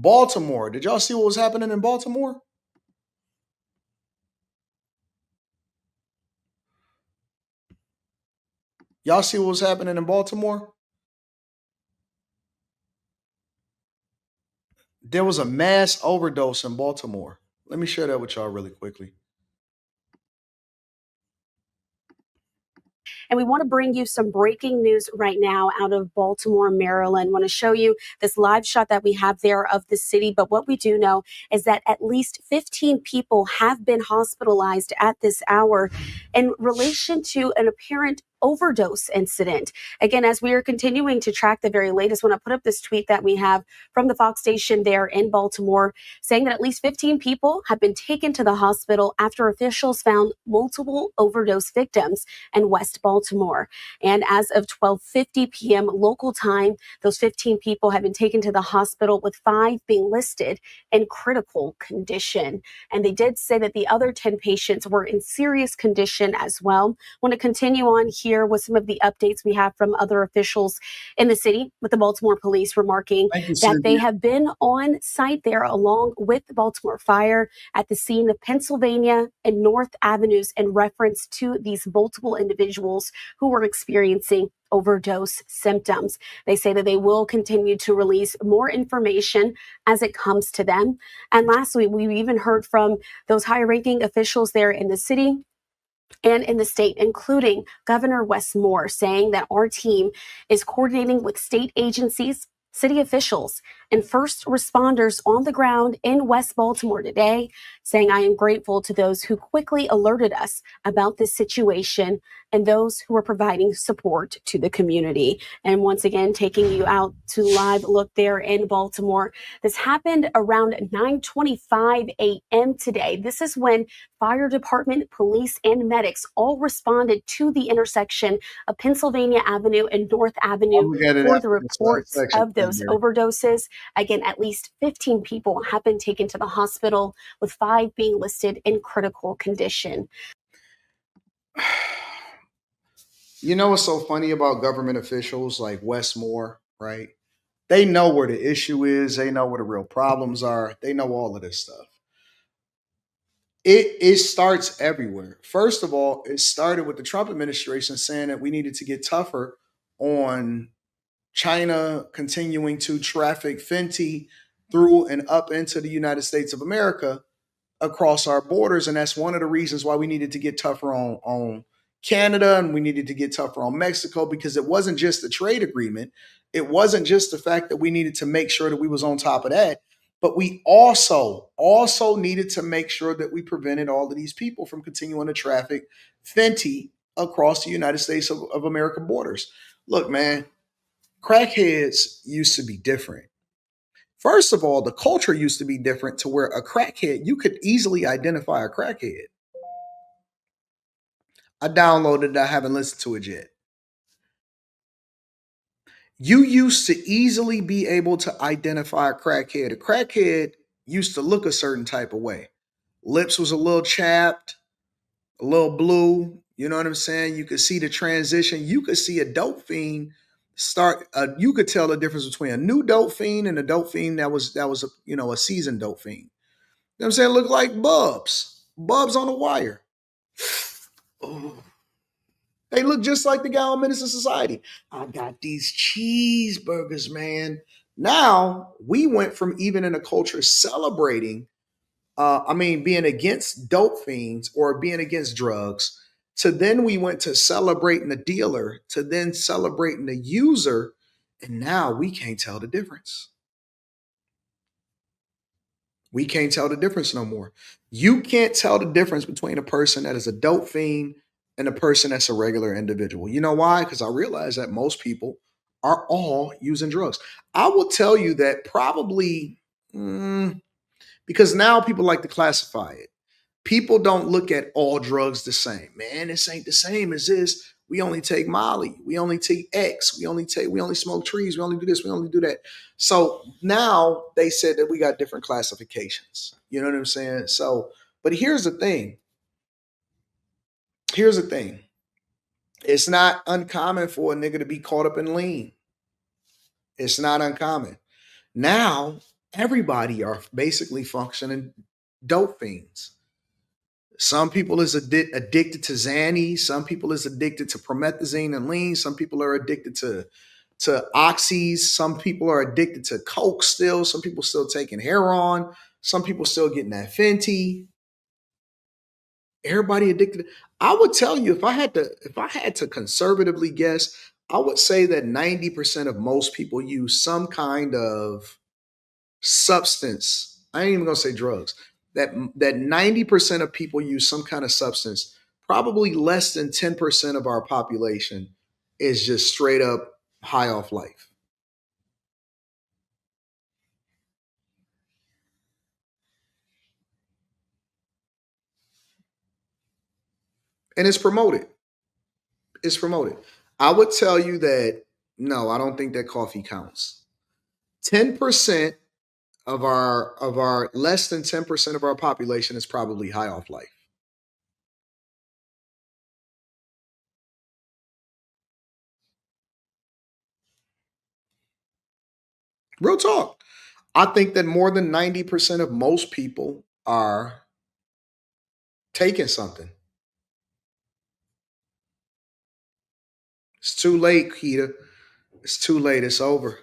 Baltimore. Did y'all see what was happening in Baltimore? Y'all see what was happening in Baltimore? There was a mass overdose in Baltimore. Let me share that with y'all really quickly. And we want to bring you some breaking news right now out of Baltimore, Maryland. Want to show you this live shot that we have there of the city. But what we do know is that at least 15 people have been hospitalized at this hour in relation to an apparent overdose incident. Again, as we are continuing to track the very latest, when I put up this tweet that we have from the Fox station there in Baltimore, saying that at least 15 people have been taken to the hospital after officials found multiple overdose victims in West Baltimore. And as of 12:50 p.m. local time, those 15 people have been taken to the hospital, with 5 being listed in critical condition. And they did say that the other 10 patients were in serious condition as well. I want to continue on here with some of the updates we have from other officials in the city, with the Baltimore police remarking that they have been on site there along with the Baltimore Fire at the scene of Pennsylvania and North Avenues in reference to these multiple individuals who were experiencing overdose symptoms. They say that they will continue to release more information as it comes to them. And lastly, we even heard from those high-ranking officials there in the city and in the state, including Governor Wes Moore, saying that our team is coordinating with state agencies, city officials, and first responders on the ground in West Baltimore today, saying, I am grateful to those who quickly alerted us about this situation and those who are providing support to the community. And once again, taking you out to live look there in Baltimore. This happened around 9:25 a.m. today. This is when fire department, police, and medics all responded to the intersection of Pennsylvania Avenue and North Avenue for the reports of those overdoses. Again, at least 15 people have been taken to the hospital, with 5 being listed in critical condition. You know what's so funny about government officials like Wes Moore, right? They know where the issue is. They know where the real problems are. They know all of this stuff. It starts everywhere. First of all, it started with the Trump administration saying that we needed to get tougher on China continuing to traffic Fenty through and up into the United States of America across our borders. And that's one of the reasons why we needed to get tougher on Canada, and we needed to get tougher on Mexico, because it wasn't just the trade agreement. It wasn't just the fact that we needed to make sure that we was on top of that, but we also needed to make sure that we prevented all of these people from continuing to traffic Fenty across the United States of America borders. Look, man, crackheads used to be different. First of all, the culture used to be different, to where a crackhead, you could easily identify a crackhead. I downloaded it, I haven't listened to it yet. You used to easily be able to identify a crackhead. A crackhead used to look a certain type of way. Lips was a little chapped, a little blue. You know what I'm saying? You could see the transition. You could see a dope fiend start. You could tell the difference between a new dope fiend and a dope fiend that was a seasoned dope fiend. You know what I'm saying? Look like Bubs on the Wire. Oh, they look just like the guy on Menace to Society. I got these cheeseburgers, man. Now we went from, even in a culture celebrating, being against dope fiends or being against drugs, to then we went to celebrating the dealer, to then celebrating the user, and now we can't tell the difference. We can't tell the difference no more. You can't tell the difference between a person that is a dope fiend and a person that's a regular individual. You know why? Because I realize that most people are all using drugs. I will tell you that probably, because now people like to classify it. People don't look at all drugs the same. Man, this ain't the same as this. We only take Molly. We only take X. We only smoke trees. We only do this. We only do that. So now they said that we got different classifications. You know what I'm saying? So, but here's the thing. Here's the thing. It's not uncommon for a nigga to be caught up in lean. It's not uncommon. Now, Everybody are basically functioning dope fiends. Some people is addicted to Xanny. Some people is addicted to promethazine and lean. Some people are addicted to oxys. Some people are addicted to coke still. Some people still taking heroin. Some people still getting that Fenty. Everybody addicted. I would tell you if I had to conservatively guess, I would say that 90% of most people use some kind of substance. I ain't even gonna say drugs. That 90% of people use some kind of substance. Probably less than 10% of our population is just straight up high off life. And it's promoted. It's promoted. I would tell you that no, I don't think that coffee counts. 10% of our less than 10% of our population is probably high off life. Real talk. I think that more than 90% of most people are taking something. It's too late, Keita. It's too late. It's over.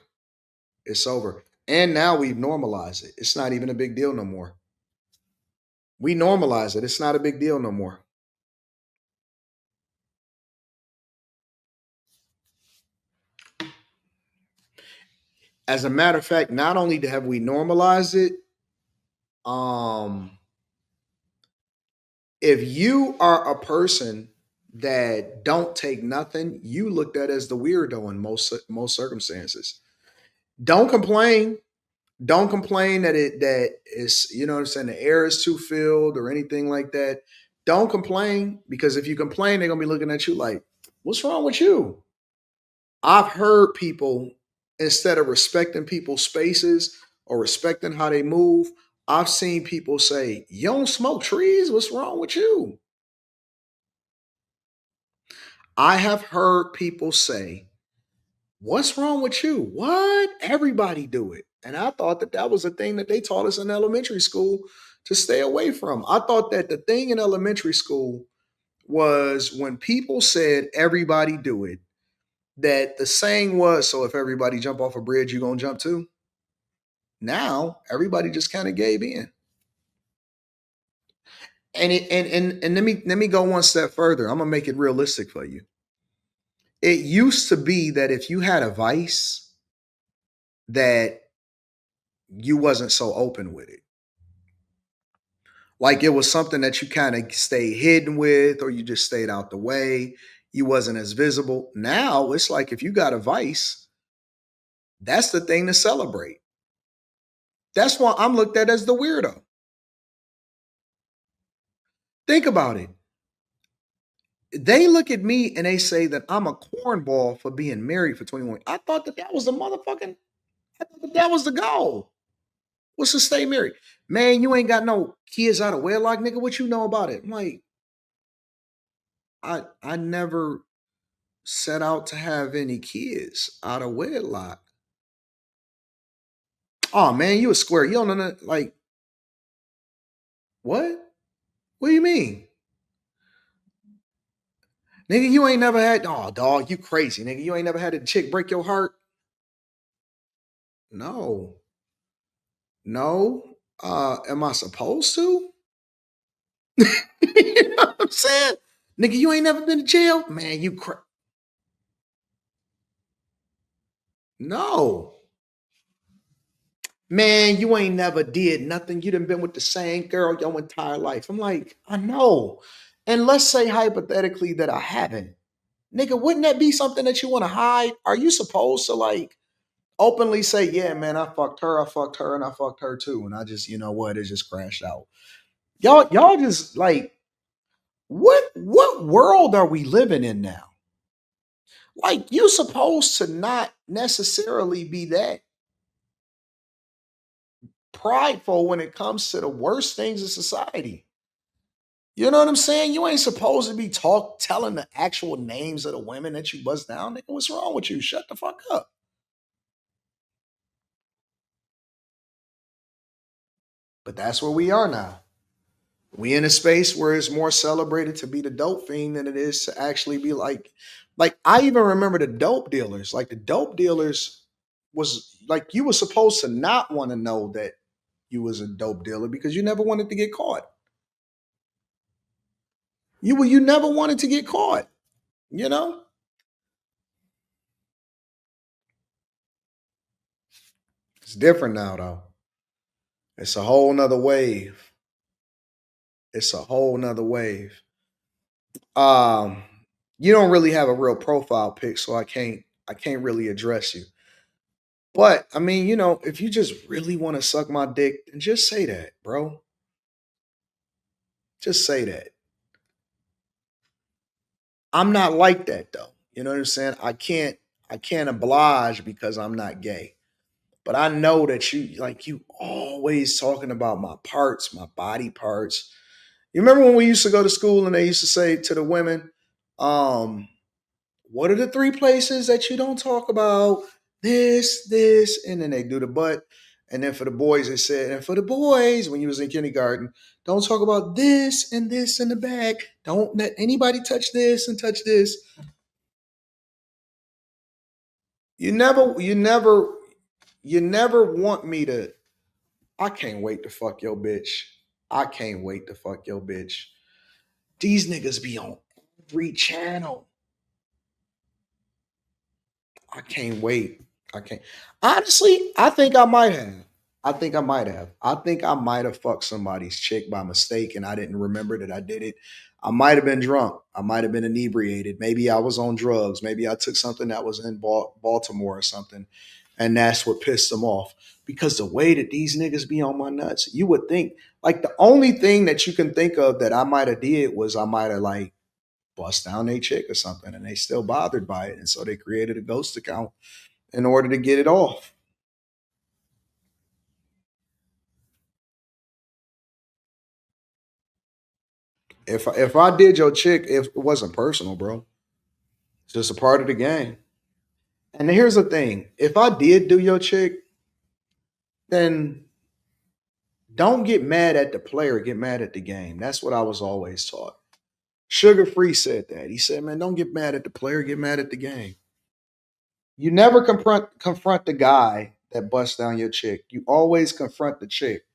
It's over. And now we've normalized it. It's not even a big deal no more. We normalize it. It's not a big deal no more. As a matter of fact, not only have we normalized it, um, if you are a person that don't take nothing, you looked at as the weirdo in most circumstances. Don't complain. Don't complain that that is, you know what I'm saying, the air is too filled or anything like that. Don't complain because if you complain, they're gonna be looking at you like, what's wrong with you? I've heard people, instead of respecting people's spaces or respecting how they move, I've seen people say, you don't smoke trees, what's wrong with you? I have heard people say, what's wrong with you? What? Everybody do it. And I thought that that was a thing that they taught us in elementary school to stay away from. I thought that the thing in elementary school was when people said everybody do it, that the saying was, so if everybody jump off a bridge, you gonna jump too? Now everybody just kind of gave in. And let me go one step further. I'm gonna make it realistic for you. It used to be that if you had a vice, that you wasn't so open with it. Like it was something that you kind of stayed hidden with, or you just stayed out the way. You wasn't as visible. Now it's like if you got a vice, that's the thing to celebrate. That's why I'm looked at as the weirdo. Think about it. They look at me and they say that I'm a cornball for being married for 21. I thought that that was the motherfucking, I thought that that was the goal. What's to stay married? Man, you ain't got no kids out of wedlock, nigga. What you know about it? I'm like, I never set out to have any kids out of wedlock. Oh man, you a square. You don't know that. Like, what? What do you mean? Nigga, you ain't never had, oh dog, you crazy, nigga. You ain't never had a chick break your heart? No. No. Am I supposed to? You know what I'm saying? Nigga, you ain't never been to jail? Man, no. Man, you ain't never did nothing. You done been with the same girl your entire life. I'm like, I know. And let's say hypothetically that I haven't. Nigga, wouldn't that be something that you want to hide? Are you supposed to like openly say, yeah, man, I fucked her, and I fucked her too. And I just, you know what, it just crashed out. Y'all just like, what world are we living in now? Like, you supposed to not necessarily be that prideful when it comes to the worst things in society. You know what I'm saying? You ain't supposed to be telling the actual names of the women that you bust down. Nigga, what's wrong with you? Shut the fuck up. But that's where we are now. We in a space where it's more celebrated to be the dope fiend than it is to actually be like I even remember the dope dealers. Like the dope dealers was like you were supposed to not want to know that you was a dope dealer because you never wanted to get caught. You never wanted to get caught, you know? It's different now though. It's a whole nother wave. It's a whole nother wave. Um, you don't really have a real profile pic, so I can't really address you. But I mean, if you just really want to suck my dick, then just say that, bro. Just say that. I'm not like that though. You know what I'm saying? I can't oblige because I'm not gay. But I know that you always talking about my parts, my body parts. You remember when we used to go to school and they used to say to the women, um, what are the three places that you don't talk about? This, and then they do the butt. And then for the boys, they said, and for the boys, when you was in kindergarten, don't talk about this in the back. Don't let anybody touch this and touch this. You never want me to. I can't wait to fuck your bitch. I can't wait to fuck your bitch. These niggas be on every channel. I can't wait. I can't. Honestly, I think I might have. I think I might have fucked somebody's chick by mistake and I didn't remember that I did it. I might have been drunk. I might have been inebriated. Maybe I was on drugs. Maybe I took something that was in Baltimore or something. And that's what pissed them off. Because the way that these niggas be on my nuts, you would think, like, the only thing that you can think of that I might have did was I might have, like, bust down a chick or something and they still bothered by it. And so they created a ghost account in order to get it off. If I did your chick, if it wasn't personal, bro, it's just a part of the game. And here's the thing: if I did do your chick, then don't get mad at the player, get mad at the game. That's what I was always taught. Sugar Free said that. He said, "Man, don't get mad at the player, get mad at the game." You never confront the guy that busts down your chick. You always confront the chick.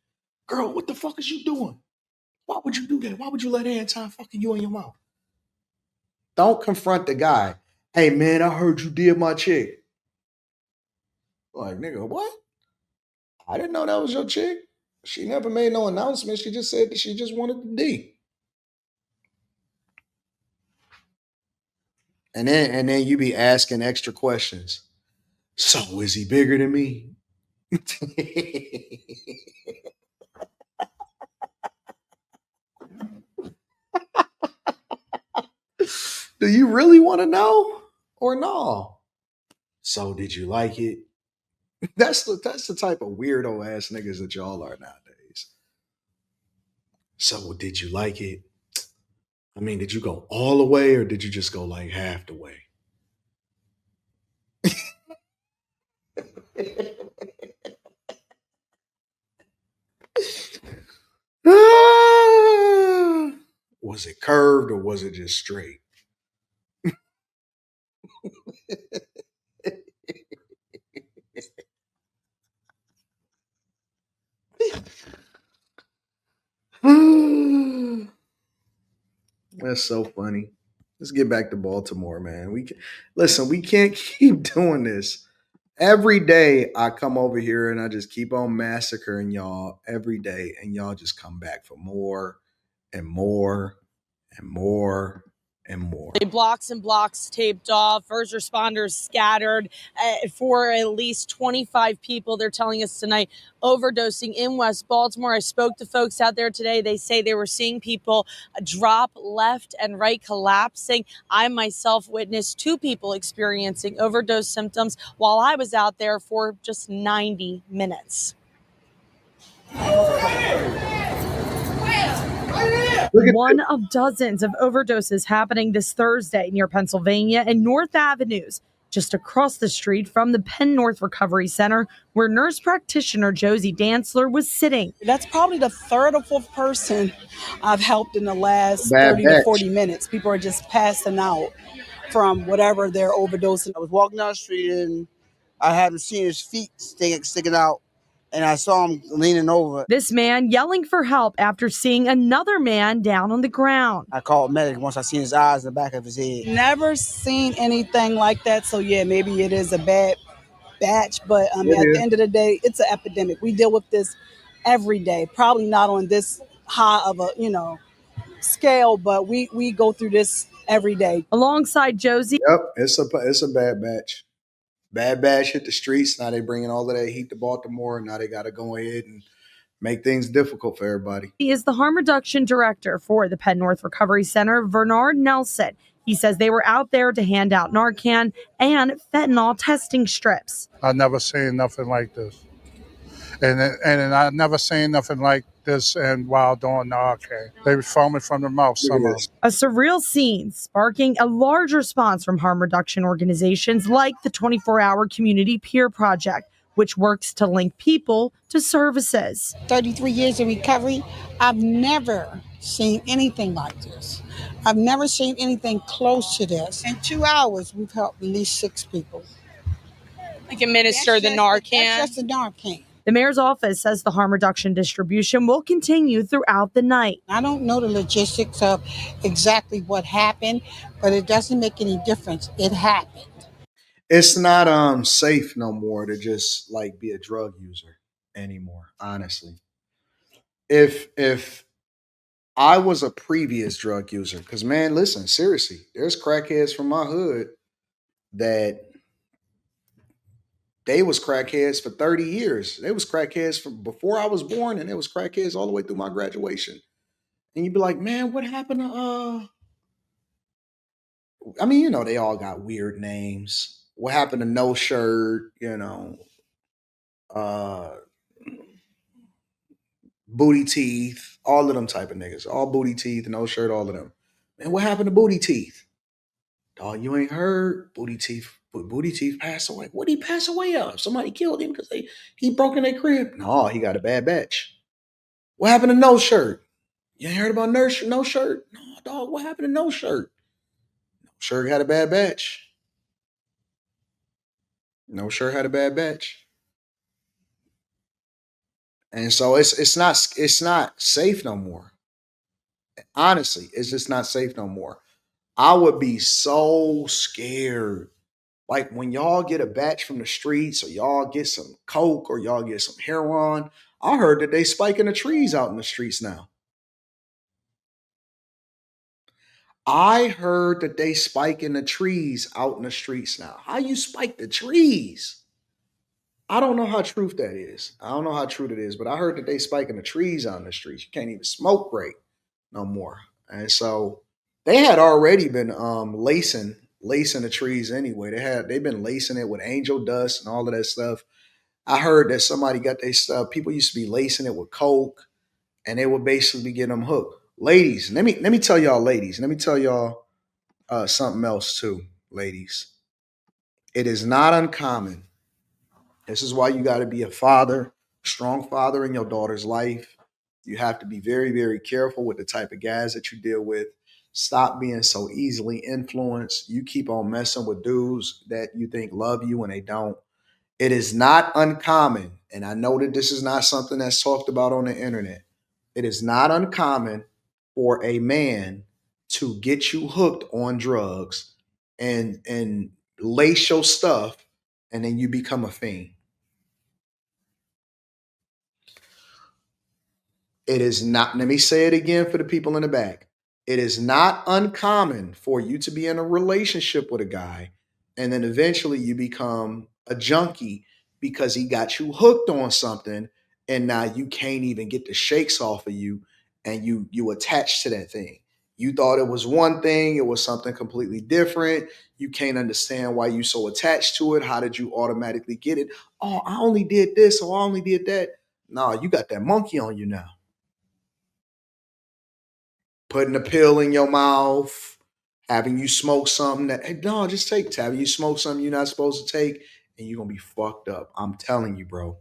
Girl, what the fuck is you doing? Why would you do that? Why would you let Anton fucking you in your mouth? Don't confront the guy. Hey man, I heard you did my chick. Like, nigga, what? I didn't know that was your chick. She never made no announcement. She just said that she just wanted the D. And then you be asking extra questions. So is he bigger than me? Do you really want to know or no? So did you like it? That's the type of weirdo ass niggas that y'all are nowadays. So did you like it? I mean, did you go all the way or did you just go like half the way? Was it curved or was it just straight? That's so funny. Let's get back to Baltimore, man. Listen. We can't keep doing this. Every day I come over here and I just keep on massacring y'all every day, and y'all just come back for more and more and more and more. Blocks and blocks taped off, first responders scattered for at least 25 people. They're telling us tonight overdosing in West Baltimore. I spoke to folks out there today. They say they were seeing people drop left and right, collapsing. I myself witnessed two people experiencing overdose symptoms while I was out there for just 90 minutes. One of dozens of overdoses happening this Thursday near Pennsylvania and North Avenues. just across the street from the Penn North Recovery Center, where nurse practitioner Josie Dantzler was sitting. That's probably the third or fourth person I've helped in the last Bad 30 to batch. 40 minutes. People are just passing out from whatever they're overdosing. I was walking down the street and I hadn't seen his feet sticking out, and I saw him leaning over. This man yelling for help after seeing another man down on the ground. I called medic once I seen his eyes in the back of his head. Never seen anything like that. So yeah, maybe it is a bad batch, but It at the is. end of the day, it's an epidemic. We deal with this every day. Probably not on this high of a scale, but we go through this every day. Alongside Josie, Yep, it's a bad batch. Bad batch hit the streets. Now they bringing all of that heat to Baltimore. Now they got to go ahead and make things difficult for everybody. he is the harm reduction director for the Penn North Recovery Center, Bernard Nelson. He says they were out there to hand out Narcan and fentanyl testing strips. I never seen nothing like this, and I never seen nothing like this. And while doing Narcan, they was foaming from the mouth. Look Some at of this. them. A surreal scene sparking a large response from harm reduction organizations like the 24-Hour Community Peer Project, which works to link people to services. 33 years of recovery, I've never seen anything like this. I've never seen anything close to this. In 2 hours, we've helped at least 6 people. Like administer the Narcan. That's just the Narcan. The mayor's office says the harm reduction distribution will continue throughout the night. I don't know the logistics of exactly what happened, but it doesn't make any difference. It happened. It's not safe no more to just like be a drug user anymore, honestly. If I was a previous drug user, because man, listen, seriously, there's crackheads from my hood that they was crackheads for 30 years. They was crackheads from before I was born, and they was crackheads all the way through my graduation. And you'd be like, man, what happened to I mean, they all got weird names. What happened to No Shirt, uh Booty Teeth, all of them type of niggas. All Booty Teeth, No Shirt, all of them. Man, what happened to Booty Teeth? Dog, you ain't heard Booty Teeth passed away. What did he pass away of? Somebody killed him because he broke in their crib. No, he got a bad batch. What happened to No Shirt? You ain't heard about No Shirt? No, dog, what happened to No Shirt? No Shirt had a bad batch. No Shirt had a bad batch. And so it's not safe no more. Honestly, it's just not safe no more. I would be so scared. Like when y'all get a batch from the streets or y'all get some coke or y'all get some heroin. I heard that they spiking the trees out in the streets now. I heard that they spiking the trees out in the streets now. How you spike the trees? I don't know how truth that is. I don't know how true that is, but I heard that they spiking the trees out in the streets. You can't even smoke right no more. And so they had already been lacing the trees anyway. They've been lacing it with angel dust and all of that stuff. I heard that somebody got their stuff. People used to be lacing it with coke, and they would basically be getting them hooked. Ladies, let me tell y'all, ladies. Let me tell y'all something else too, ladies. It is not uncommon. This is why you got to be a father, strong father in your daughter's life. You have to be very, very careful with the type of guys that you deal with. Stop being so easily influenced. You keep on messing with dudes that you think love you and they don't. It is not uncommon, and I know that this is not something that's talked about on the internet. It is not uncommon for a man to get you hooked on drugs and lace your stuff, and then you become a fiend. It is not, let me say it again for the people in the back. It is not uncommon for you to be in a relationship with a guy and then eventually you become a junkie because he got you hooked on something and now you can't even get the shakes off of you and you attach to that thing. You thought it was one thing, it was something completely different. You can't understand why you so attached to it. How did you automatically get it? Oh, I only did this or I only did that. No, you got that monkey on you now, putting a pill in your mouth, having you smoke something that, hey, no, just take, having you smoke something you're not supposed to take, and you're gonna be fucked up. I'm telling you, bro.